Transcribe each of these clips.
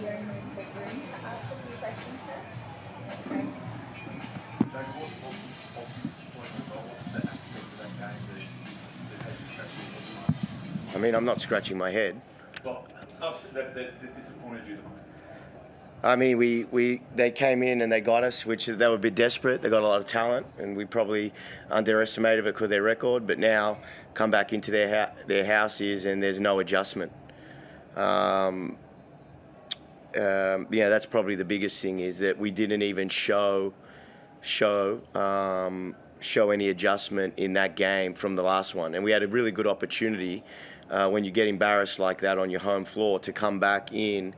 you're in the room to ask a few questions, sir. Okay. Jack, what disappointing result? What's the aspect of that game that had you scratching your head the most? I mean, I'm not scratching my head. Well, that disappointed you the most. I mean, they came in and they got us, which they were a bit desperate. They got a lot of talent, and we probably underestimated it because of their record. But now, come back into their houses and there's no adjustment. Yeah, that's probably the biggest thing, is that we didn't even show any adjustment in that game from the last one, and we had a really good opportunity when you get embarrassed like that on your home floor to come back in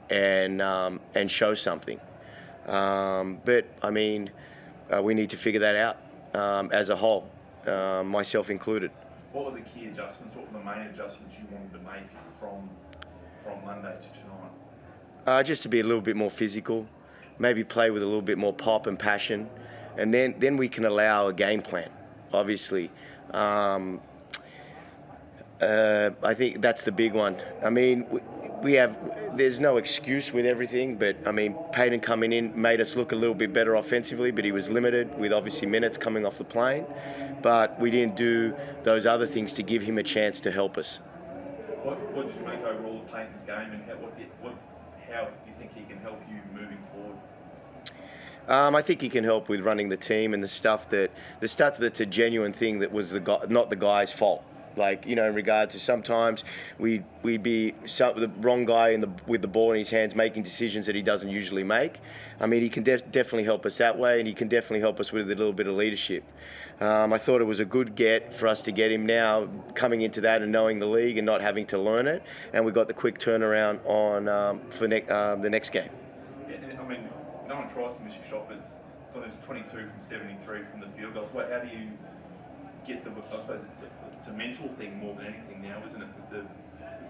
and show something. But I mean, we need to figure that out as a whole, myself included. What were the key adjustments? What were the main adjustments you wanted to make from Monday to tonight? Just to be a little bit more physical, maybe play with a little bit more pop and passion, and then we can allow a game plan, obviously. I think that's the big one. I mean, there's no excuse with everything, but I mean, Payton coming in made us look a little bit better offensively, but he was limited with obviously minutes coming off the plane. But we didn't do those other things to give him a chance to help us. What did you make overall of Payton's game, and how do you think he can help you moving forward? I think he can help with running the team and the stuff that's a genuine thing that was not the guy's fault. Like, you know, in regard to sometimes we'd be the wrong guy with the ball in his hands making decisions that he doesn't usually make. I mean, he can definitely help us that way, and he can definitely help us with a little bit of leadership. I thought it was a good get for us to get him now, coming into that and knowing the league and not having to learn it. And we got the quick turnaround on for the next game. Yeah, I mean, no one tries to miss your shot, but it was 22 from 73 from the field goals. How do you get I suppose it's a mental thing more than anything now, isn't it, with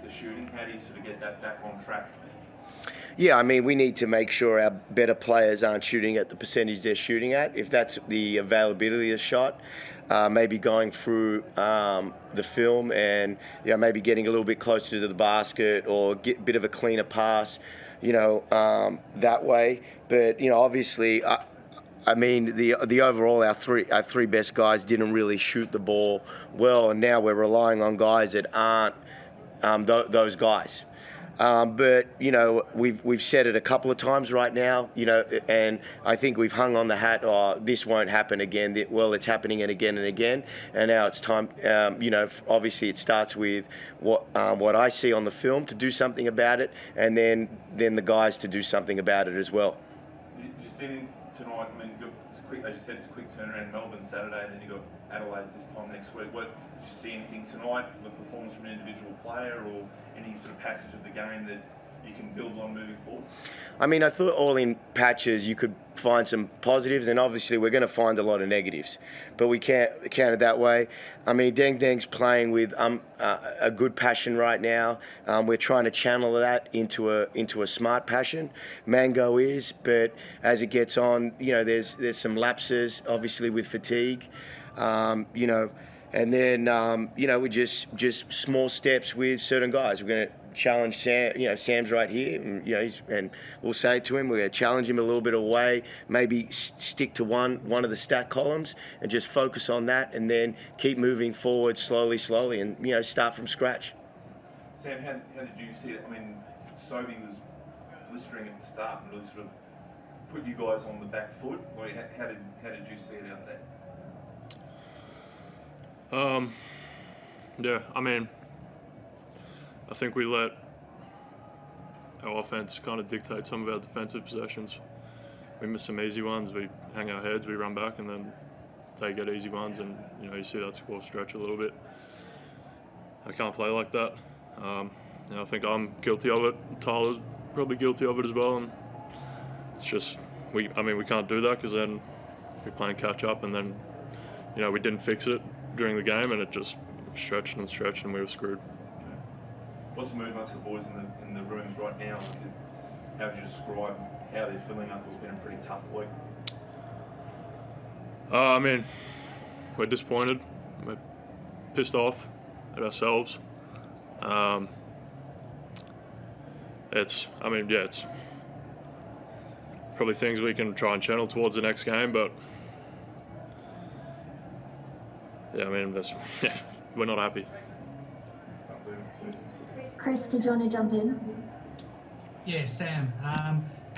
the shooting? How do you sort of get that back on track? Yeah, I mean, we need to make sure our better players aren't shooting at the percentage they're shooting at. If that's the availability of shot, maybe going through the film and maybe getting a little bit closer to the basket or get a bit of a cleaner pass, that way. But obviously. I mean, the overall, our three best guys didn't really shoot the ball well, and now we're relying on guys that aren't those guys. But we've said it a couple of times right now, and I think we've hung on the hat. Oh, this won't happen again. Well, it's happening again and again, and now it's time. Obviously, it starts with what I see on the film to do something about it, and then the guys to do something about it as well. Did you see tonight? I mean, as you said, it's a quick turnaround. Melbourne Saturday, and then you got Adelaide this time next week. Did you see anything tonight, the performance from an individual player, or any sort of passage of the game that you can build on moving forward? I mean, I thought all in patches you could find some positives, and obviously we're going to find a lot of negatives, but we can't count it that way. I mean, Deng Deng's playing with a good passion right now. We're trying to channel that into a smart passion. Mango is, but as it gets on, there's some lapses, obviously with fatigue, and then we just small steps with certain guys. We're going to challenge Sam. Sam's right here, and we'll say to him, we're going to challenge him a little bit away. Maybe stick to one of the stat columns and just focus on that, and then keep moving forward slowly, and start from scratch. Sam, how did you see it? I mean, Sobey was blistering at the start and really sort of put you guys on the back foot. How did you see it out there? Yeah, I mean, I think we let our offense kind of dictate some of our defensive possessions. We miss some easy ones, we hang our heads, we run back, and then they get easy ones, and you see that score stretch a little bit. I can't play like that. I think I'm guilty of it. Tyler's probably guilty of it as well, and it's just we can't do that because then we're playing catch up, and then we didn't fix it during the game, and it just stretched, and we were screwed. What's the mood amongst the boys in the rooms right now? How would you describe how they're feeling after it's been a pretty tough week? I mean, we're disappointed. We're pissed off at ourselves. it's probably things we can try and channel towards the next game, but yeah, I mean, we're not happy. Chris, did you want to jump in? Yeah, Sam.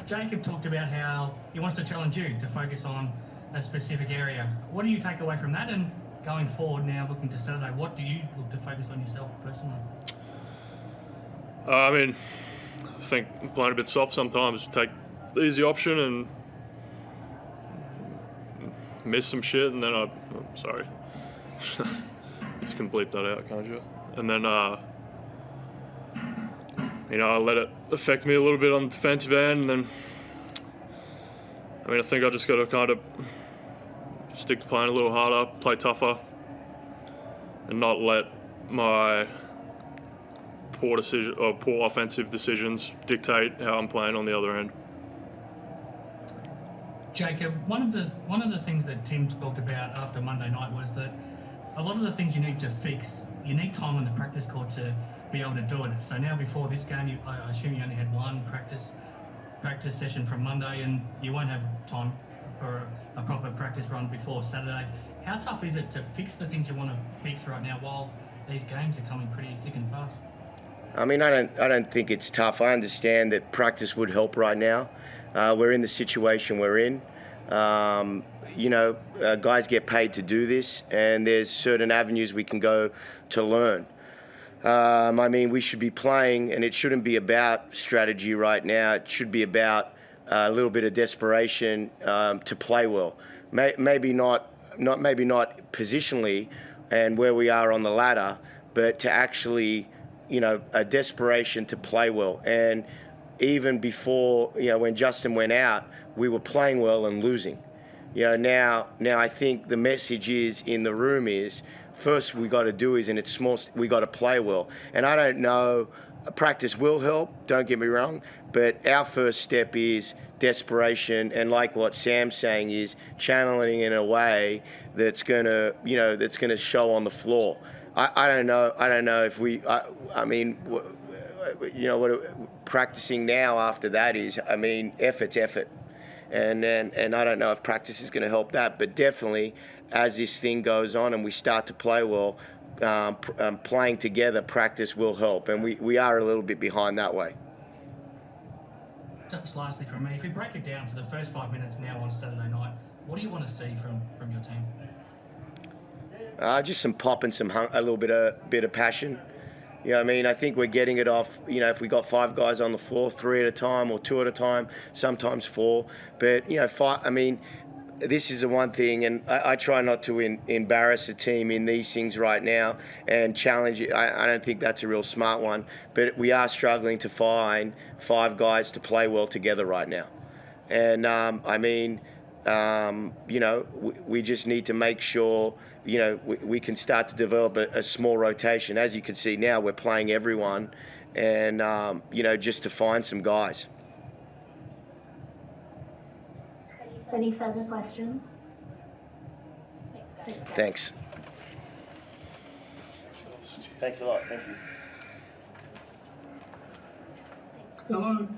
Jacob talked about how he wants to challenge you to focus on a specific area. What do you take away from that? And going forward now, looking to Saturday, what do you look to focus on yourself personally? I mean, I think playing a bit soft sometimes, take the easy option and miss some shit, and then sorry. Just can bleep that out, can't you? And then, I let it affect me a little bit on the defensive end, and then, I think I just got to kind of stick to playing a little harder, play tougher, and not let my poor offensive decisions dictate how I'm playing on the other end. Jacob, one of the things that Tim talked about after Monday night was that a lot of the things you need to fix, you need time on the practice court to be able to do it. So now before this game, I assume you only had one practice session from Monday, and you won't have time for a proper practice run before Saturday. How tough is it to fix the things you want to fix right now while these games are coming pretty thick and fast? I don't think it's tough. I understand that practice would help right now. We're in the situation we're in. Guys get paid to do this, and there's certain avenues we can go to learn. We should be playing, and it shouldn't be about strategy right now. It should be about a little bit of desperation to play well. Maybe not positionally and where we are on the ladder, but to actually, a desperation to play well. And even before, when Justin went out, we were playing well and losing. Now I think the message in the room is, first we got to do is, and it's small, we got to play well. And I don't know, practice will help, don't get me wrong, but our first step is desperation, and like what Sam's saying is channeling in a way that's gonna show on the floor. I don't know if we, practicing now after that is, effort's effort. And I don't know if practice is going to help that, but definitely as this thing goes on and we start to play well, playing together, practice will help. And we are a little bit behind that way. Just lastly from me, if you break it down to the first 5 minutes now on Saturday night, what do you want to see from your team? Just some pop and a little bit of passion. I think we're getting it off, if we got 5 guys on the floor, 3 at a time or 2 at a time, sometimes 4. But, this is the one thing, and I try not to embarrass a team in these things right now and challenge it. I don't think that's a real smart one, but we are struggling to find 5 guys to play well together right now. And, we just need to make sure, we can start to develop a small rotation. As you can see now, we're playing everyone, and, just to find some guys. Any further questions? Thanks. Thanks a lot. Thank you. Hello.